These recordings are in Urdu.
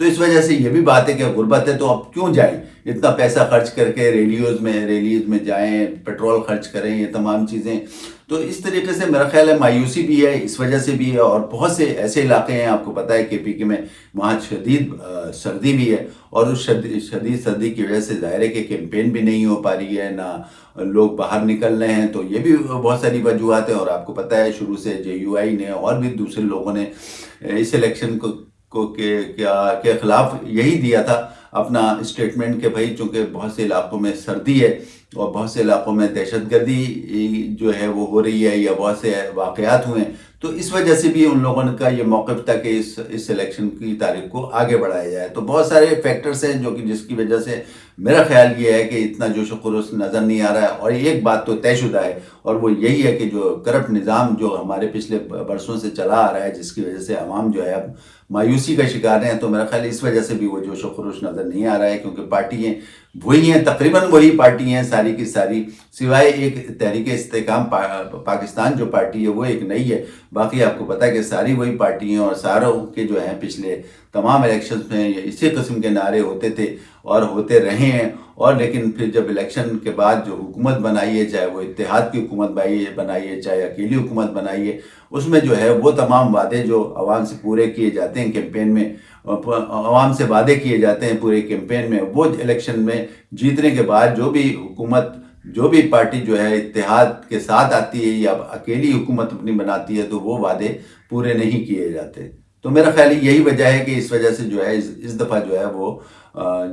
تو اس وجہ سے یہ بھی بات ہے کہ غربت ہے تو اب کیوں جائیں، اتنا پیسہ خرچ کر کے ریلیز میں جائیں، پیٹرول خرچ کریں، یہ تمام چیزیں. تو اس طریقے سے میرا خیال ہے مایوسی بھی ہے اس وجہ سے بھی ہے. اور بہت سے ایسے علاقے ہیں آپ کو پتہ ہے کہ پی کے میں وہاں شدید سردی بھی ہے، اور اس شدید سردی کی وجہ سے ظاہر ہے کہ کیمپین بھی نہیں ہو پا رہی ہے، نہ لوگ باہر نکل رہے ہیں. تو یہ بھی بہت ساری وجوہات ہیں. اور آپ کو پتہ ہے شروع سے جے یو آئی نے اور بھی دوسرے لوگوں نے اس الیکشن کے خلاف یہی دیا تھا اپنا اسٹیٹمنٹ کہ بھائی چونکہ بہت سے علاقوں میں سردی ہے اور بہت سے علاقوں میں دہشت گردی جو ہے وہ ہو رہی ہے یا بہت سے واقعات ہوئے ہیں، تو اس وجہ سے بھی ان لوگوں کا یہ موقف تھا کہ اس الیکشن کی تاریخ کو آگے بڑھایا جائے. تو بہت سارے فیکٹرز ہیں جو کہ جس کی وجہ سے میرا خیال یہ ہے کہ اتنا جوش و خروش نظر نہیں آ رہا ہے. اور ایک بات تو طے شدہ ہے، اور وہ یہی ہے کہ جو کرپٹ نظام جو ہمارے پچھلے برسوں سے چلا آ رہا ہے، جس کی وجہ سے عوام جو ہے اب مایوسی کا شکار ہیں، تو میرا خیال ہے اس وجہ سے بھی وہ جوش و خروش نظر نہیں آ رہا ہے. کیونکہ پارٹیاں وہی ہیں، تقریباً وہی پارٹی ہیں ساری کی ساری، سوائے ایک تحریک استحکام پاکستان جو پارٹی ہے وہ ایک نئی ہے. باقی آپ کو پتہ ہے کہ ساری وہی پارٹی ہیں، اور ساروں کے جو ہیں پچھلے تمام الیکشنز میں اسی قسم کے نعرے ہوتے تھے اور ہوتے رہے ہیں. اور لیکن پھر جب الیکشن کے بعد جو حکومت بنائی ہے، چاہے وہ اتحاد کی حکومت بنائی ہے چاہے اکیلی حکومت بنائی ہے، اس میں جو ہے وہ تمام وعدے جو عوام سے پورے کیے جاتے ہیں کیمپین میں، عوام سے وعدے کیے جاتے ہیں پورے کیمپین میں، وہ الیکشن میں جیتنے کے بعد جو بھی پارٹی جو ہے اتحاد کے ساتھ آتی ہے یا اکیلی حکومت اپنی بناتی ہے، تو وہ وعدے پورے نہیں کیے جاتے. تو میرا خیال یہی وجہ ہے کہ اس وجہ سے جو ہے اس دفعہ جو ہے وہ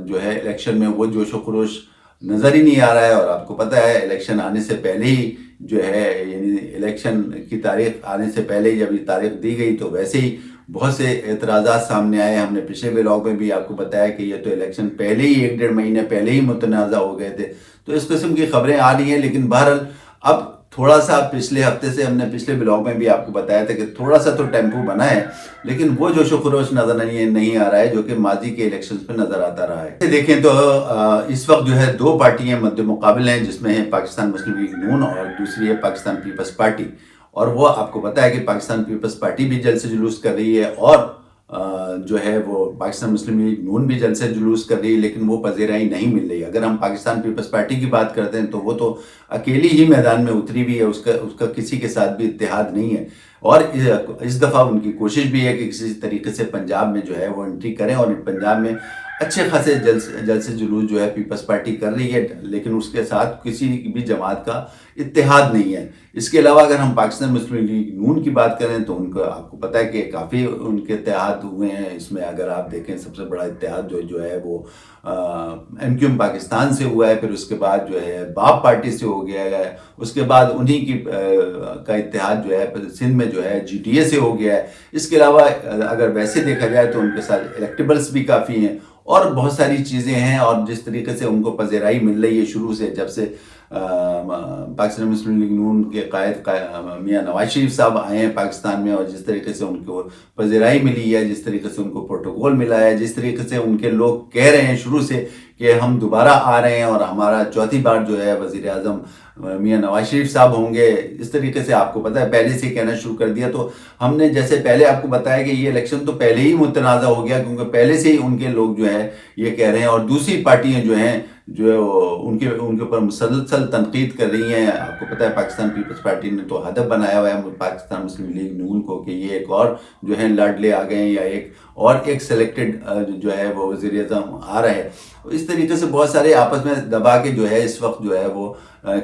جو ہے الیکشن میں وہ جوش و خروش نظر ہی نہیں آ رہا ہے. اور آپ کو پتہ ہے الیکشن آنے سے پہلے ہی جو ہے، یعنی الیکشن کی تاریخ آنے سے پہلے ہی جب یہ تاریخ دی گئی تو ویسے ہی بہت سے اعتراضات سامنے آئے. ہم نے پچھلے ولاگ میں بھی آپ کو بتایا کہ یہ تو الیکشن پہلے ہی 1-1.5 مہینے پہلے ہی متنازع ہو گئے تھے. تو اس قسم کی خبریں آ رہی ہیں. لیکن بہرحال اب تھوڑا سا پچھلے ہفتے سے ہم نے پچھلے ولاگ میں بھی آپ کو بتایا تھا کہ تھوڑا سا تو ٹیمپو بنا ہے، لیکن وہ جوش و خروش نظر نہیں آ رہا ہے جو کہ ماضی کے الیکشنز پہ نظر آتا رہا ہے. دیکھیں تو اس وقت جو ہے 2 پارٹیاں مد مقابل ہیں، جس میں ہے پاکستان مسلم لیگ نون اور دوسری ہے پاکستان پیپلز پارٹی. اور وہ آپ کو پتہ ہے کہ پاکستان پیپلز پارٹی بھی جلد سے جلوس کر رہی ہے، اور جو ہے وہ پاکستان مسلم لیگ نون بھی جلد سے جلوس کر رہی ہے، لیکن وہ پذیرائی نہیں مل رہی. اگر ہم پاکستان پیپلز پارٹی کی بات کرتے ہیں تو وہ تو اکیلی ہی میدان میں اتری بھی ہے، اس کا کسی کے ساتھ بھی اتحاد نہیں ہے. اور اس دفعہ ان کی کوشش بھی ہے کہ کسی طریقے سے پنجاب میں جو ہے وہ انٹری کریں، اور پنجاب میں اچھے خاصے جلد سے جلوس جو ہے پیپلز پارٹی کر رہی ہے، لیکن اس کے ساتھ کسی بھی جماعت کا اتحاد نہیں ہے. اس کے علاوہ اگر ہم پاکستان مسلم لیگ نون کی بات کریں تو ان کا آپ کو پتہ ہے کہ کافی ان کے اتحاد ہوئے ہیں. اس میں اگر آپ دیکھیں سب سے بڑا اتحاد جو ہے وہ ایم کیو ایم پاکستان سے ہوا ہے، پھر اس کے بعد جو ہے باب پارٹی سے ہو گیا ہے، اس کے بعد انہی کی کا اتحاد جو ہے سندھ میں جو ہے جی ٹی اے سے ہو گیا ہے. اس کے علاوہ اگر ویسے دیکھا جائے تو ان کے ساتھ الیکٹیبلز بھی کافی ہیں اور بہت ساری چیزیں ہیں. اور جس طریقے سے ان کو پذیرائی مل رہی ہے شروع سے، جب سے پاکستان مسلم لیگ نون کے قائد میاں نواز شریف صاحب آئے ہیں پاکستان میں، اور جس طریقے سے ان کو پذیرائی ملی ہے، جس طریقے سے ان کو پروٹوکول ملا ہے، جس طریقے سے ان کے لوگ کہہ رہے ہیں شروع سے کہ ہم دوبارہ آ رہے ہیں اور ہمارا چوتھی بار جو ہے وزیر اعظم میاں نواز شریف صاحب ہوں گے، اس طریقے سے آپ کو پتہ ہے پہلے سے کہنا شروع کر دیا. تو ہم نے جیسے پہلے آپ کو بتایا کہ یہ الیکشن تو پہلے ہی متنازع ہو گیا، کیونکہ پہلے سے ہی ان کے لوگ جو ہے یہ کہہ رہے ہیں. اور دوسری پارٹیاں جو ہیں جو ان کے اوپر مسلسل تنقید کر رہی ہیں. آپ کو پتہ ہے پاکستان پیپلز پارٹی نے تو ہدف بنایا ہوا ہے پاکستان مسلم لیگ نون کو کہ یہ ایک اور جو ہے لاڈلے آ گئے ہیں، یا ایک سلیکٹڈ جو ہے وہ وزیر اعظم آ رہا ہے. اس طریقے سے بہت سارے آپس میں دبا کے جو ہے اس وقت جو ہے وہ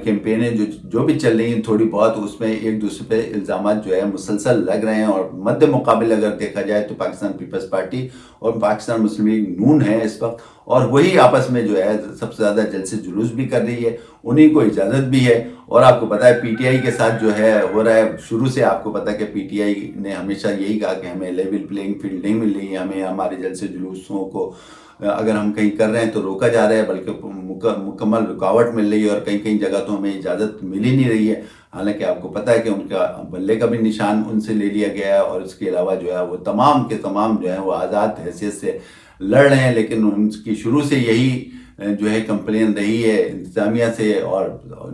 کیمپینیں جو بھی چل رہی ہیں تھوڑی بہت، اس میں ایک دوسرے پہ الزامات جو ہے مسلسل لگ رہے ہیں. اور مد مقابل اگر دیکھا جائے تو پاکستان پیپلز پارٹی اور پاکستان مسلم لیگ نون ہے اس وقت، اور وہی آپس میں جو ہے سب سے زیادہ جلد سے جلوس بھی کر رہی ہے، انہی کو اجازت بھی ہے. اور آپ کو پتہ ہے پی ٹی آئی کے ساتھ جو ہے ہو رہا ہے شروع سے. آپ کو پتہ ہے کہ پی ٹی آئی نے ہمیشہ یہی کہا کہ ہمیں لیول پلینگ فیلڈ نہیں مل رہی ہے، ہمیں ہمارے جلد سے جلوسوں کو اگر ہم کہیں کر رہے ہیں تو روکا جا رہا ہے، بلکہ مکمل رکاوٹ مل رہی ہے، اور کئی جگہ تو ہمیں اجازت مل ہی نہیں رہی ہے. حالانکہ آپ کو پتہ ہے کہ ان کا بلے کا بھی نشان ان سے لے لیا گیا ہے، اور اس کے علاوہ جو ہے وہ تمام کے تمام جو ہے وہ آزاد حیثیت سے لڑ رہے ہیں، لیکن ان کی شروع سے یہی جو ہے کمپلین رہی ہے انتظامیہ سے اور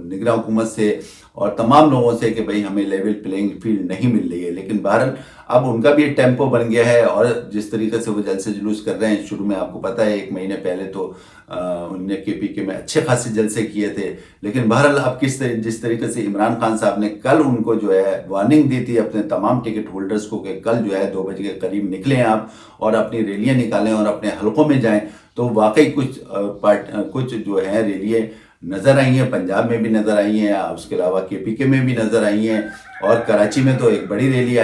نگراں حکومت سے اور تمام لوگوں سے کہ بھئی ہمیں لیول پلینگ فیلڈ نہیں مل رہی ہے. لیکن بہرحال اب ان کا بھی ایک ٹیمپو بن گیا ہے، اور جس طریقے سے وہ جلسے جلوس کر رہے ہیں، شروع میں آپ کو پتہ ہے 1 مہینے پہلے تو ان نے KPK میں اچھے خاصے جلسے کیے تھے. لیکن بہرحال اب جس طریقے سے عمران خان صاحب نے کل ان کو جو ہے وارننگ دی تھی اپنے تمام ٹکٹ ہولڈرز کو کہ کل جو ہے 2 بجے کے قریب نکلیں آپ اور اپنی ریلیاں نکالیں اور اپنے حلقوں میں جائیں، تو واقعی کچھ جو ہیں ریلیاں نظر آئی ہیں، پنجاب میں بھی نظر آئی ہیں، اس کے علاوہ KPK میں بھی نظر آئی ہیں، اور کراچی میں تو ایک بڑی ریلی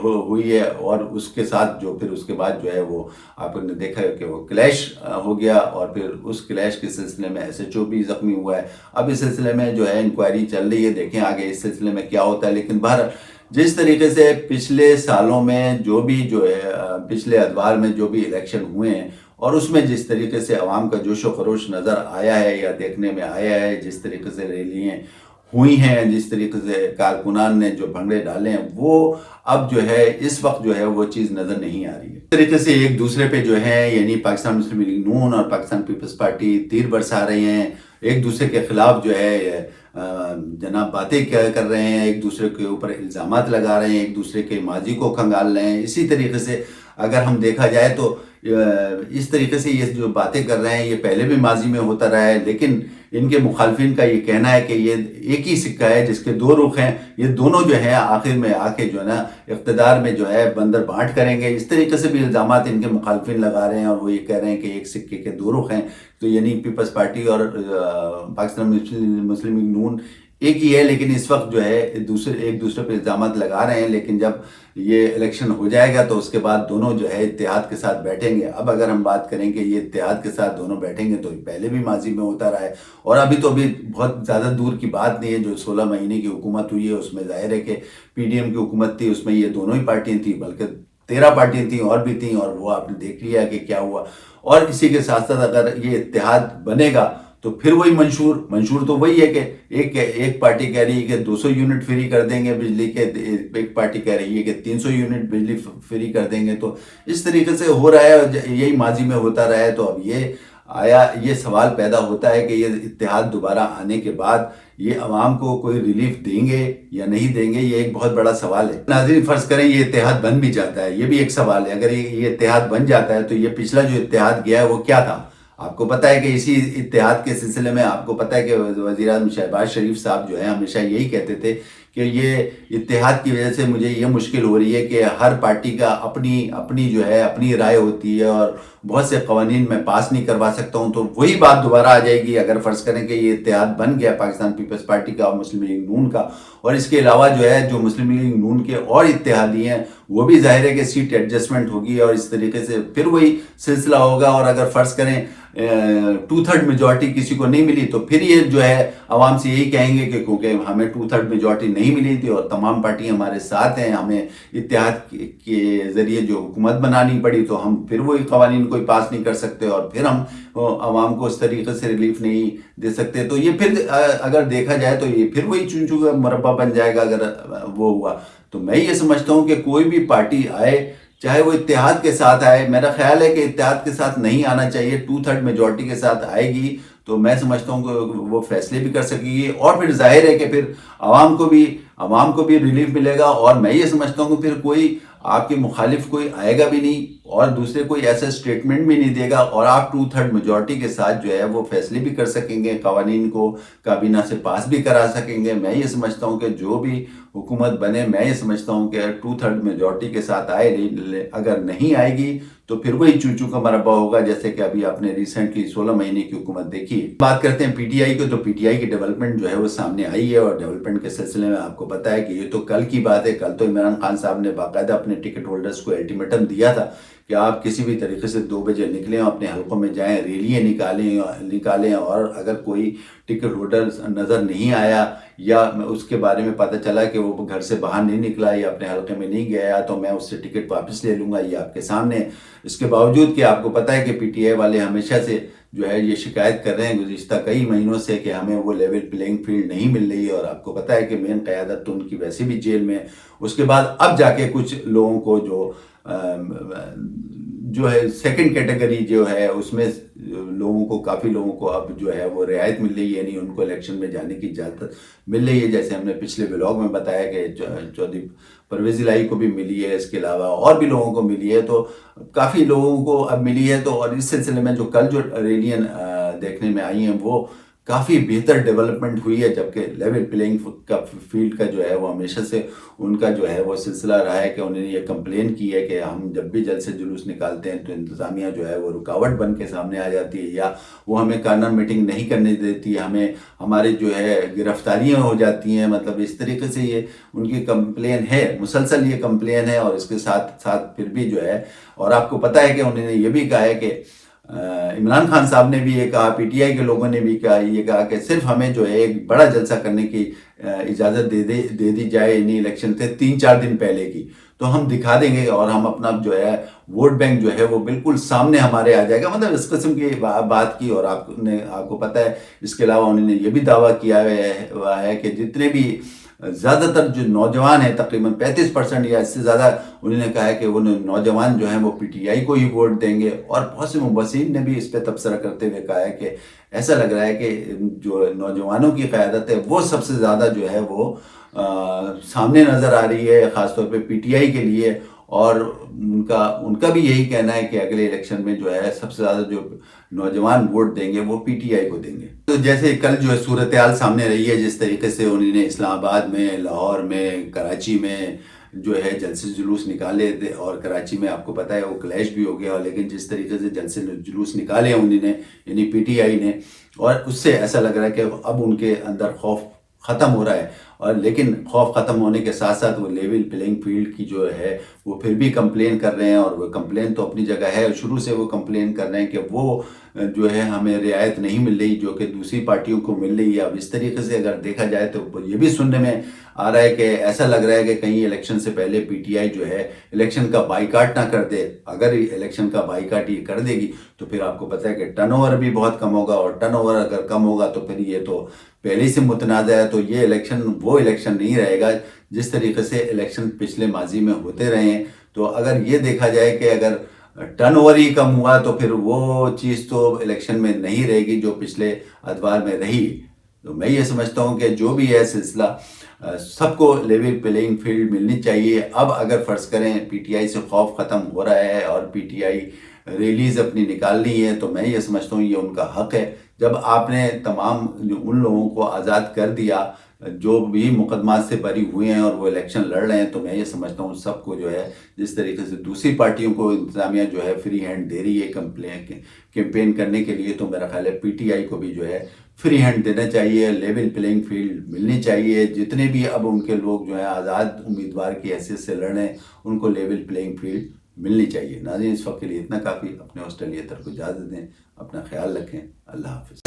ہوئی ہے، اور اس کے ساتھ پھر اس کے بعد جو ہے وہ آپ نے دیکھا ہے کہ وہ کلیش ہو گیا، اور پھر اس کلیش کے سلسلے میں SHO بھی زخمی ہوا ہے. اب اس سلسلے میں جو ہے انکوائری چل رہی ہے، دیکھیں آگے اس سلسلے میں کیا ہوتا ہے. لیکن بہرحال جس طریقے سے پچھلے سالوں میں پچھلے ادوار میں جو بھی الیکشن ہوئے ہیں، اور اس میں جس طریقے سے عوام کا جوش و خروش نظر آیا ہے یا دیکھنے میں آیا ہے، جس طریقے سے ریلیاں ہوئی ہیں، جس طریقے سے کارکنان نے جو بھنگڑے ڈالے ہیں، وہ اب جو ہے اس وقت جو ہے وہ چیز نظر نہیں آ رہی ہے. اس طریقے سے ایک دوسرے پہ جو ہے یعنی پاکستان مسلم لیگ نون اور پاکستان پیپلز پارٹی تیر برسا رہی ہیں، ایک دوسرے کے خلاف جو ہے جناب باتیں کر رہے ہیں، ایک دوسرے کے اوپر الزامات لگا رہے ہیں، ایک دوسرے کے ماضی کو کھنگال رہے ہیں. اسی طریقے سے اگر ہم دیکھا جائے تو اس طریقے سے یہ جو باتیں کر رہے ہیں یہ پہلے بھی ماضی میں ہوتا رہا ہے، لیکن ان کے مخالفین کا یہ کہنا ہے کہ یہ ایک ہی سکہ ہے جس کے 2 رخ ہیں، یہ دونوں جو ہیں آخر میں آ کے جو ہے نا اقتدار میں جو ہے بندر بانٹ کریں گے. اس طریقے سے بھی الزامات ان کے مخالفین لگا رہے ہیں، اور وہ یہ کہہ رہے ہیں کہ ایک سکے کے 2 رخ ہیں. تو یعنی پیپلز پارٹی اور پاکستان مسلم لیگ نون ایک ہی ہے، لیکن اس وقت جو ہے ایک دوسرے پہ الزامات لگا رہے ہیں. لیکن جب یہ الیکشن ہو جائے گا تو اس کے بعد دونوں جو ہے اتحاد کے ساتھ بیٹھیں گے. اب اگر ہم بات کریں کہ یہ اتحاد کے ساتھ دونوں بیٹھیں گے تو پہلے بھی ماضی میں ہوتا رہا ہے، اور ابھی بہت زیادہ دور کی بات نہیں ہے. جو 16 مہینے کی حکومت ہوئی ہے اس میں ظاہر ہے کہ PDM کی حکومت تھی، اس میں یہ دونوں ہی پارٹیاں تھیں، بلکہ 13 پارٹیاں تھیں اور بھی تھیں، اور وہ آپ نے دیکھ لیا کہ کیا ہوا. اور اسی کے ساتھ ساتھ اگر یہ اتحاد بنے گا تو پھر وہی منشور تو وہی ہے کہ ایک پارٹی کہہ رہی ہے کہ 200 یونٹ فری کر دیں گے بجلی کے، ایک پارٹی کہہ رہی ہے کہ 300 یونٹ بجلی فری کر دیں گے. تو اس طریقے سے ہو رہا ہے، یہی ماضی میں ہوتا رہا ہے. تو اب یہ سوال پیدا ہوتا ہے کہ یہ اتحاد دوبارہ آنے کے بعد یہ عوام کو کوئی ریلیف دیں گے یا نہیں دیں گے، یہ ایک بہت بڑا سوال ہے. ناظرین فرض کریں یہ اتحاد بن بھی جاتا ہے، یہ بھی ایک سوال ہے. اگر یہ اتحاد بن جاتا ہے تو یہ پچھلا جو اتحاد گیا ہے وہ کیا تھا؟ آپ کو پتہ ہے کہ اسی اتحاد کے سلسلے میں آپ کو پتہ ہے کہ وزیر اعظم شہباز شریف صاحب جو ہیں ہمیشہ یہی کہتے تھے کہ یہ اتحاد کی وجہ سے مجھے یہ مشکل ہو رہی ہے کہ ہر پارٹی کا اپنی جو ہے اپنی رائے ہوتی ہے، اور بہت سے قوانین میں پاس نہیں کروا سکتا ہوں. تو وہی بات دوبارہ آ جائے گی اگر فرض کریں کہ یہ اتحاد بن گیا پاکستان پیپلز پارٹی کا اور مسلم لیگ نون کا. اور اس کے علاوہ جو ہے جو مسلم لیگ نون کے اور اتحادی ہیں وہ بھی ظاہر ہے کہ سیٹ ایڈجسٹمنٹ ہوگی، اور اس طریقے سے پھر وہی سلسلہ ہوگا. اور اگر فرض کریں 2/3 میجورٹی کسی کو نہیں ملی تو پھر یہ جو ہے عوام سے یہی کہیں گے کہ کیونکہ ہمیں 2/3 میجورٹی نہیں ملی تھی اور تمام پارٹیاں ہمارے ساتھ ہیں، ہمیں اتحاد کے ذریعے جو حکومت بنانی پڑی تو ہم پھر وہی قوانین کوئی پاس نہیں کر سکتے، اور پھر ہم عوام کو اس طریقے سے ریلیف نہیں دے سکتے. تو یہ پھر اگر دیکھا جائے تو یہ پھر وہی چون کا مربع بن جائے گا اگر وہ ہوا. تو میں یہ سمجھتا ہوں کہ کوئی بھی پارٹی آئے چاہے وہ اتحاد کے ساتھ آئے، میرا خیال ہے کہ اتحاد کے ساتھ نہیں آنا چاہیے، 2/3 میجورٹی کے ساتھ آئے گی تو میں سمجھتا ہوں کہ وہ فیصلے بھی کر سکے گی، اور پھر ظاہر ہے کہ پھر عوام کو بھی ریلیف ملے گا. اور میں یہ سمجھتا ہوں کہ پھر کوئی آپ کے مخالف کوئی آئے گا بھی نہیں اور دوسرے کوئی ایسا سٹیٹمنٹ بھی نہیں دے گا، اور آپ 2/3 میجورٹی کے ساتھ جو ہے وہ فیصلے بھی کر سکیں گے، قوانین کو کابینہ سے پاس بھی کرا سکیں گے. میں یہ سمجھتا ہوں کہ جو بھی حکومت بنے، میں یہ سمجھتا ہوں کہ 2/3 میجورٹی کے ساتھ آئے، اگر نہیں آئے گی تو پھر وہی چون کا مربع ہوگا، جیسے کہ ابھی آپ نے ریسنٹلی 16 مہینے کی حکومت دیکھی. بات کرتے ہیں PTI کو، تو PTI کی ڈیولپمنٹ جو ہے وہ سامنے آئی ہے، اور ڈیولپمنٹ کے سلسلے میں آپ کو پتہ ہے کہ یہ تو کل کی بات ہے. کل تو عمران خان صاحب نے باقاعدہ اپنے ٹکٹ ہولڈرز کو الٹیمیٹم دیا تھا کہ آپ کسی بھی طریقے سے 2 بجے نکلیں اور اپنے حلقوں میں جائیں، ریلیاں نکالیں، اور اگر کوئی ٹکٹ ہولڈر نظر نہیں آیا یا اس کے بارے میں پتہ چلا کہ وہ گھر سے باہر نہیں نکلا یا اپنے حلقے میں نہیں گیا تو میں اس سے ٹکٹ واپس لے لوں گا. یہ آپ کے سامنے. اس کے باوجود کہ آپ کو پتہ ہے کہ PTI والے ہمیشہ سے جو ہے یہ شکایت کر رہے ہیں گزشتہ کئی مہینوں سے کہ ہمیں وہ لیول پلینگ فیلڈ نہیں مل رہی ہے، اور آپ کو پتہ ہے کہ مین قیادت تو ان کی ویسے بھی جیل میں. اس کے بعد اب جا کے کچھ لوگوں کو جو ہے سیکنڈ کیٹیگری جو ہے اس میں لوگوں کو کافی لوگوں کو اب جو ہے وہ رعایت مل رہی ہے، یعنی ان کو الیکشن میں جانے کی اجازت مل رہی ہے، جیسے ہم نے پچھلے بلاگ میں بتایا کہ چودھری پرویز الہی کو بھی ملی ہے، اس کے علاوہ اور بھی لوگوں کو ملی ہے، تو کافی لوگوں کو اب ملی ہے۔ تو اور اس سلسلے میں جو کل جو ریلیاں دیکھنے میں آئی ہیں وہ کافی بہتر ڈیولپمنٹ ہوئی ہے، جبکہ لیول پلینگ کا فیلڈ کا جو ہے وہ ہمیشہ سے ان کا جو ہے وہ سلسلہ رہا ہے کہ انہوں نے یہ کمپلین کی ہے کہ ہم جب بھی جلسے جلوس نکالتے ہیں تو انتظامیہ جو ہے وہ رکاوٹ بن کے سامنے آ جاتی ہے، یا وہ ہمیں کارنر میٹنگ نہیں کرنے دیتی، ہمیں ہماری جو ہے گرفتاریاں ہو جاتی ہیں، مطلب اس طریقے سے یہ ان کی کمپلین ہے، مسلسل یہ کمپلین ہے۔ اور اس کے ساتھ ساتھ پھر بھی جو ہے، اور آپ کو پتہ ہے کہ انہوں نے یہ بھی کہا ہے کہ عمران خان صاحب نے بھی یہ کہا، پی ٹی آئی کے لوگوں نے بھی یہ کہا کہ صرف ہمیں جو ہے ایک بڑا جلسہ کرنے کی اجازت دے دی جائے، یعنی الیکشن سے 3-4 دن پہلے کی، تو ہم دکھا دیں گے اور ہم اپنا جو ہے ووٹ بینک جو ہے وہ بالکل سامنے ہمارے آ جائے گا، مطلب اس قسم کی بات کی۔ اور آپ کو پتہ ہے اس کے علاوہ انہوں نے یہ بھی دعویٰ کیا ہے کہ جتنے بھی زیادہ تر جو نوجوان ہیں، تقریباً 35% یا اس سے زیادہ، انہوں نے کہا ہے کہ وہ نوجوان جو ہیں وہ پی ٹی آئی کو ہی ووٹ دیں گے۔ اور بہت سے مبصرین نے بھی اس پہ تبصرہ کرتے ہوئے کہا ہے کہ ایسا لگ رہا ہے کہ جو نوجوانوں کی قیادت ہے وہ سب سے زیادہ جو ہے وہ سامنے نظر آ رہی ہے، خاص طور پہ پی ٹی آئی کے لیے۔ اور ان کا بھی یہی کہنا ہے کہ اگلے الیکشن میں جو ہے سب سے زیادہ جو نوجوان ووٹ دیں گے وہ پی ٹی آئی کو دیں گے۔ تو جیسے کل جو ہے صورتحال سامنے رہی ہے، جس طریقے سے انہوں نے اسلام آباد میں، لاہور میں، کراچی میں جو ہے جلسے جلوس نکالے تھے، اور کراچی میں آپ کو پتہ ہے وہ کلیش بھی ہو گیا، لیکن جس طریقے سے جلسے جلوس نکالے انہوں نے، یعنی پی ٹی آئی نے، اور اس سے ایسا لگ رہا ہے کہ اب ان کے اندر خوف ختم ہو رہا ہے۔ اور لیکن خوف ختم ہونے کے ساتھ ساتھ وہ لیول پلینگ فیلڈ کی جو ہے وہ پھر بھی کمپلین کر رہے ہیں، اور وہ کمپلین تو اپنی جگہ ہے، شروع سے وہ کمپلین کر رہے ہیں کہ وہ جو ہے ہمیں رعایت نہیں مل رہی جو کہ دوسری پارٹیوں کو مل رہی ہے۔ اب اس طریقے سے اگر دیکھا جائے تو یہ بھی سننے میں آ رہا ہے کہ ایسا لگ رہا ہے کہ کہیں الیکشن سے پہلے پی ٹی آئی جو ہے الیکشن کا بائیکاٹ نہ کر دے۔ اگر الیکشن کا بائیکاٹ یہ کر دے گی تو پھر آپ کو پتہ ہے کہ ٹرن اوور بھی بہت کم ہوگا، اور ٹرن اوور اگر کم ہوگا تو پھر یہ تو پہلے سے متنازع ہے، تو یہ الیکشن وہ الیکشن نہیں رہے گا جس طریقے سے الیکشن پچھلے ماضی میں ہوتے رہے ہیں۔ تو اگر یہ دیکھا جائے کہ اگر ٹرن اوور ہی کم ہوا تو پھر وہ چیز تو الیکشن میں نہیں رہے گی جو پچھلے ادوار میں رہی۔ تو میں یہ سمجھتا ہوں کہ جو بھی ہے سلسلہ سب کو لیول پلینگ فیلڈ ملنی چاہیے۔ اب اگر فرض کریں پی ٹی آئی سے خوف ختم ہو رہا ہے اور پی ٹی آئی ریلیز اپنی نکالنی ہے، تو میں یہ سمجھتا ہوں یہ ان کا حق ہے۔ جب آپ نے تمام ان لوگوں کو آزاد کر دیا جو بھی مقدمات سے بری ہوئے ہیں اور وہ الیکشن لڑ رہے ہیں، تو میں یہ سمجھتا ہوں سب کو جو ہے جس طریقے سے دوسری پارٹیوں کو انتظامیہ جو ہے فری ہینڈ دے رہی ہے کیمپین کرنے کے لیے، تو میرا خیال ہے پی ٹی آئی کو بھی جو ہے فری ہینڈ دینا چاہیے، لیول پلینگ فیلڈ ملنی چاہیے۔ جتنے بھی اب ان کے لوگ جو ہیں آزاد امیدوار کی حیثیت سے لڑ رہے ہیں ان کو لیول پلینگ فیلڈ ملنی چاہیے۔ ناظرین، اس وقت کے لیے اتنا کافی، اپنے آسٹریلیا تر کو اجازت دیں، اپنا خیال رکھیں، اللہ حافظ۔